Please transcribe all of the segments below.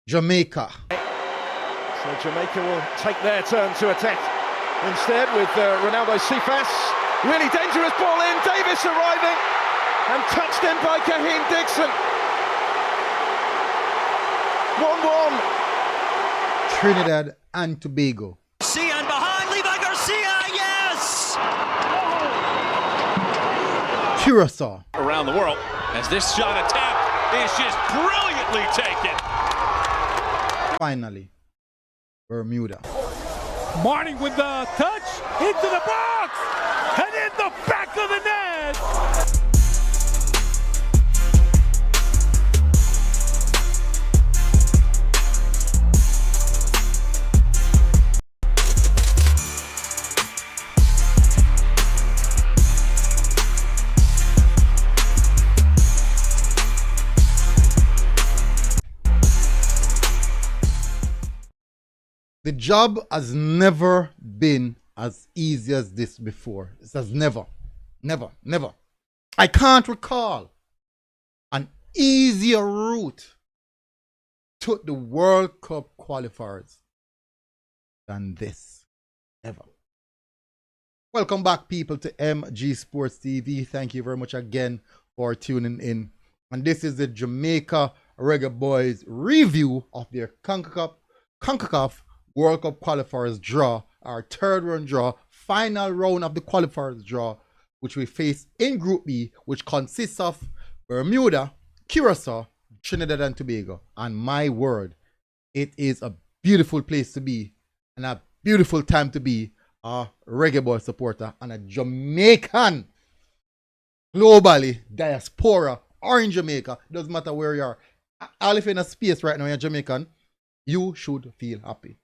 Jamaica. So Jamaica will take their turn to attack instead with Ronaldo Cephas. Really dangerous ball in. Davis arriving and touched in by Kahim Dixon. 1-1. Trinidad and Tobago. Garcia and behind, Levi Garcia, yes! Curacao. Around the world as this shot attempt is just brilliantly taken. Finally, Bermuda. Martin with the touch into the box and in the back of the net. The job has never been as easy as this before. It has never. I can't recall an easier route to the World Cup qualifiers than this, ever. Welcome back, people, to MG Sports TV. Thank you very much again for tuning in. And this is the Jamaica Reggae Boyz review of their CONCACAF World Cup qualifiers draw, our third round draw, final round of the qualifiers draw, which we face in Group B, which consists of Bermuda, Curacao, Trinidad and Tobago. And my word, it is a beautiful place to be and a beautiful time to be a Reggae Boyz supporter and a Jamaican, globally, diaspora, or in Jamaica. Doesn't matter where you are. All if you're in a space right now, you're Jamaican, you should feel happy.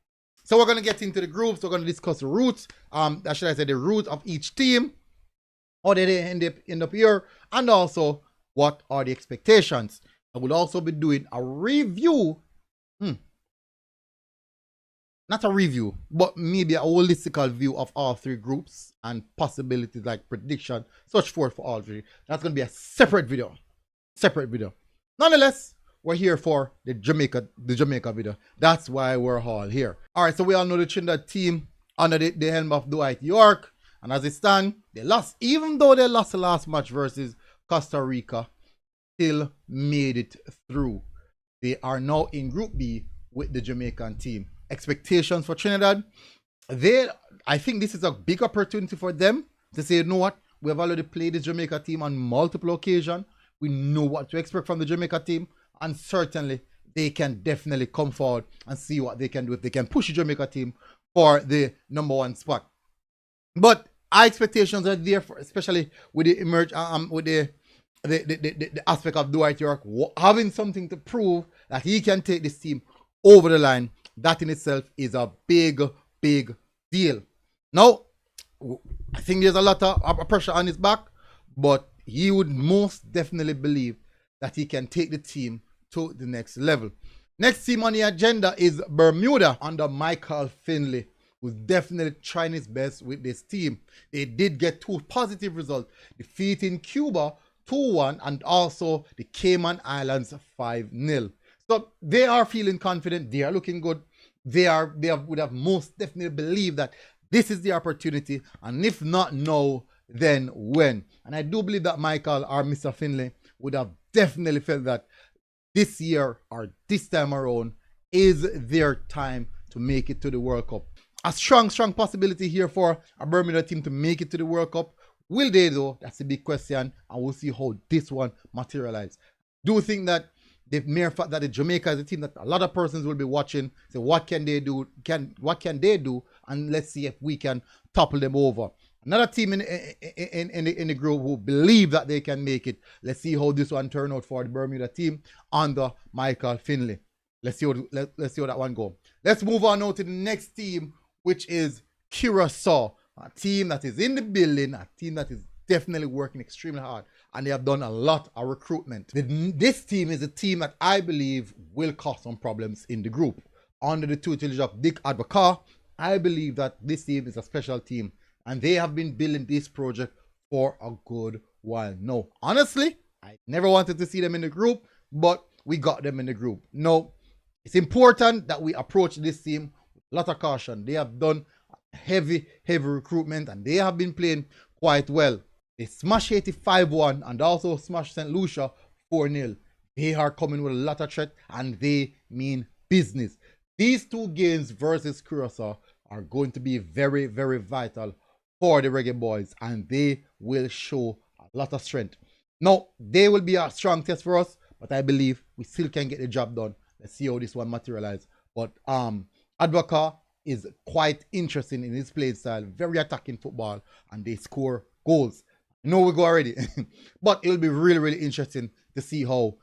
So we're going to get into the groups. We're going to discuss the routes, should I say the route of each team, how they end up here, and also what are the expectations. I will also be doing a review, not a review, but maybe a holistic view of all three groups and possibilities like prediction, such forth for all three. That's going to be a separate video. Nonetheless, we're here for the Jamaica video. That's why we're all here. All right, so we all know the Trinidad team under the helm of Dwight York. And as it stands, they lost. Even though they lost the last match versus Costa Rica, still made it through. They are now in Group B with the Jamaican team. Expectations for Trinidad, I think this is a big opportunity for them to say, you know what, we have already played the Jamaica team on multiple occasions. We know what to expect from the Jamaica team. And certainly, they can definitely come forward and see what they can do if they can push the Jamaica team for the #1 spot. But our expectations are there, for, especially with the with the aspect of Dwight York having something to prove that he can take this team over the line. That in itself is a big deal. Now, I think there's a lot of pressure on his back, but he would most definitely believe that he can take the team to the next level. Next team on the agenda is Bermuda under Michael Finley, who's definitely trying his best with this team. They did get 2 positive results, defeating Cuba 2-1 and also the Cayman Islands 5-0. So they are feeling confident. They are looking good. They would have most definitely believed that this is the opportunity, and if not now, then when. And I do believe that Michael or Mr. Finley would have definitely felt that this year or this time around is their time to make it to the World Cup. A strong possibility here for a Bermuda team to make it to the World Cup. Will they though? That's a big question, and we'll see how this one materializes. Do you think that the mere fact that the Jamaica is a team that a lot of persons will be watching, so what can they do? What can they do? And let's see if we can topple them over. Another team in the group who believe that they can make it. Let's see how this one turn out for the Bermuda team under Michael Finley. Let's see how that one go. Let's move on now to the next team, which is Curacao, a team that is in the building, a team that is definitely working extremely hard, and they have done a lot of recruitment. This team is a team that I believe will cause some problems in the group. Under the tutelage of Dick Advocaat, I believe that this team is a special team. And they have been building this project for a good while now. Honestly, I never wanted to see them in the group, but we got them in the group. Now, It's important that we approach this team with a lot of caution. They have done heavy recruitment and they have been playing quite well. They smashed Haiti 5-1 and also smashed St. Lucia 4-0. They are coming with a lot of threat and they mean business. These two games versus Curacao are going to be very, very vital for the Reggae Boyz and they will show a lot of strength. Now, they will be a strong test for us, but I believe we still can get the job done. Let's see how this one materializes. But Advoca is quite interesting in his play style, very attacking football, and they score goals. No, we go already. But it will be really, really interesting to see how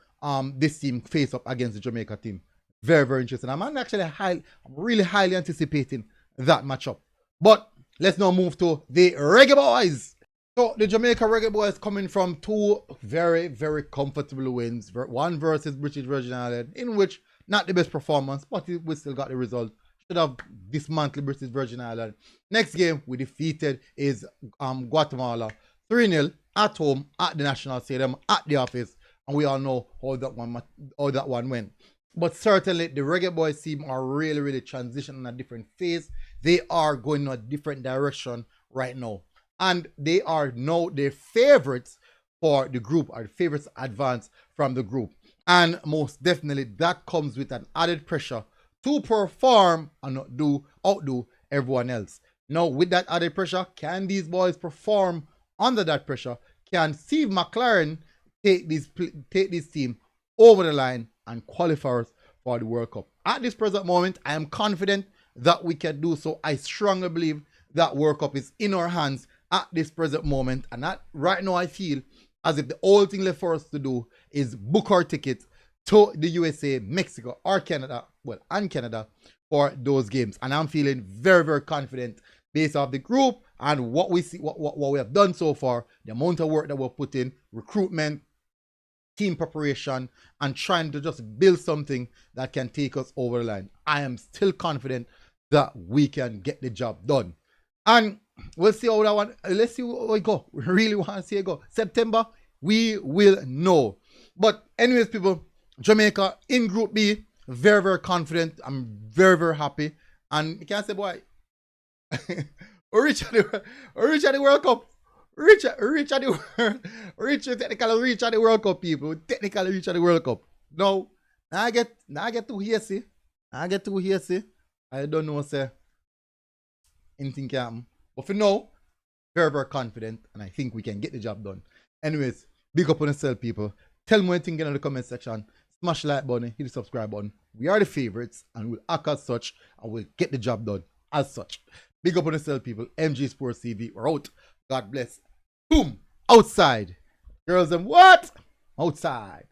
this team face up against the Jamaica team. Very, very interesting. I'm really highly anticipating that matchup. But let's now move to the Reggae Boyz. So the Jamaica Reggae Boyz coming from two very, very comfortable wins. One versus British Virgin Islands, in which not the best performance, but we still got the result. Should have dismantled British Virgin Islands. Next game we defeated is Guatemala 3-0 at home at the National Stadium at the office, and we all know how that one went. But certainly the Reggae Boyz team are really, really transitioning a different phase. They are going in a different direction right now. And they are now the favorites for the group, or the favorites advance from the group. And most definitely that comes with an added pressure to perform and outdo everyone else. Now, with that added pressure, can these boys perform under that pressure? Can Steve McLaren take this team over the line and qualify us for the World Cup? At this present moment, I am confident that we can do so. I strongly believe that World Cup is in our hands at this present moment, and right now I feel as if the only thing left for us to do is book our ticket to the USA, Mexico, or Canada, and Canada for those games. And I'm feeling very, very confident based off the group and what we see, what we have done so far, the amount of work that we're putting, recruitment, team preparation, and trying to just build something that can take us over the line. I am still confident that we can get the job done. And we'll see how that one, let's see how it go. We really want to see it go. September, we will know. But anyways, people, Jamaica in Group B, very, very confident. I'm very, very happy. And you can't say, boy, we reach at the World Cup. Technically reach at the World Cup, people. Technically reach at the World Cup. No, I get to hear, see. I don't know, say, anything can happen. But for now, very, very confident, and I think we can get the job done. Anyways, big up on yourself, people. Tell me what you think in the comment section. Smash the like button, hit the subscribe button. We are the favorites, and we'll act as such, and we'll get the job done as such. Big up on yourself, people. MG Sports TV, we're out. God bless. Boom. Outside. Girls and what? Outside.